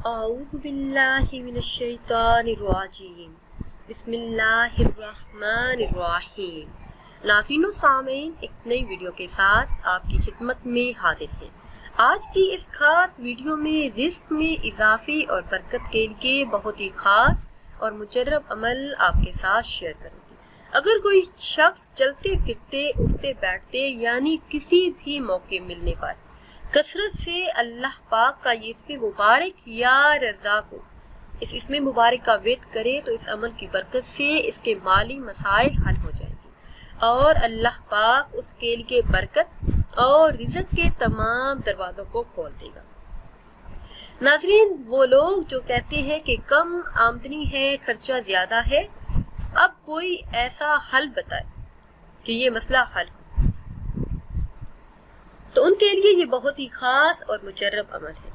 اعوذ باللہ من الشیطان الرجیم بسم اللہ الرحمن الرحیم۔ ناظرین و سامعین، ایک نئی ویڈیو کے ساتھ آپ کی خدمت میں حاضر ہیں۔ آج کی اس خاص ویڈیو میں رزق میں اضافے اور برکت کے لیے بہت ہی خاص اور مجرب عمل آپ کے ساتھ شیئر کروں گی۔ اگر کوئی شخص چلتے پھرتے اٹھتے بیٹھتے یعنی کسی بھی موقع ملنے پر کثرت سے اللہ پاک کا یہ اسم مبارک یا رزاق اس اسم مبارک کا ورد کرے تو اس عمل کی برکت سے اس کے مالی مسائل حل ہو جائیں گے اور اللہ پاک اس کے لیے برکت اور رزق کے تمام دروازوں کو کھول دے گا۔ ناظرین، وہ لوگ جو کہتے ہیں کہ کم آمدنی ہے، خرچہ زیادہ ہے، اب کوئی ایسا حل بتائے کہ یہ مسئلہ حل ہو، تو ان کے لیے یہ بہت ہی خاص اور مجرب عمل ہے۔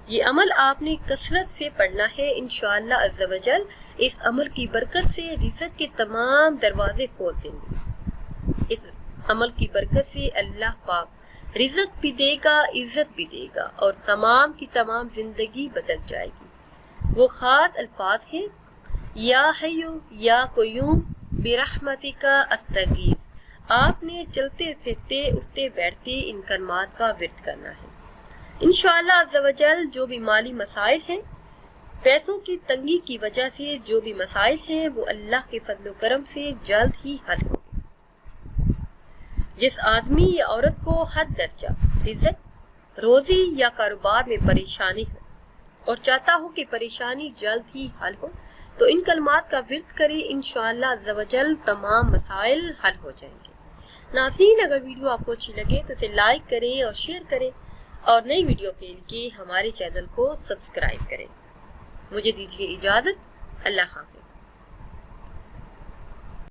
یہ عمل آپ نے کثرت سے پڑھنا ہے، انشاءاللہ عز و جل اس عمل کی برکت سے رزق کے تمام دروازے کھول دیں گے۔ اس عمل کی برکت سے اللہ پاک رزق بھی دے گا، عزت بھی دے گا اور تمام کی تمام زندگی بدل جائے گی۔ وہ خاص الفاظ ہیں، یا حیو یا قیوم برحمتک استغیث۔ آپ نے چلتے پھرتے اٹھتے بیٹھتے ان کلمات کا ورد کرنا ہے۔ انشاءاللہ عز و جل جو بھی مالی مسائل ہیں، پیسوں کی تنگی کی وجہ سے جو بھی مسائل ہیں، وہ اللہ کے فضل و کرم سے جلد ہی حل ہوں گے۔ جس آدمی یا عورت کو حد درجہ رزق، روزی یا کاروبار میں پریشانی ہو اور چاہتا ہو کہ پریشانی جلد ہی حل ہو تو ان کلمات کا ورد کرے، انشاءاللہ عز و جل تمام مسائل حل ہو جائیں گے۔ ناظرین، اگر ویڈیو آپ کو اچھی لگے تو اسے لائک کریں اور شیئر کریں اور نئی ویڈیو کے لیے ہمارے چینل کو سبسکرائب کریں۔ مجھے دیجیے اجازت، اللہ حافظ۔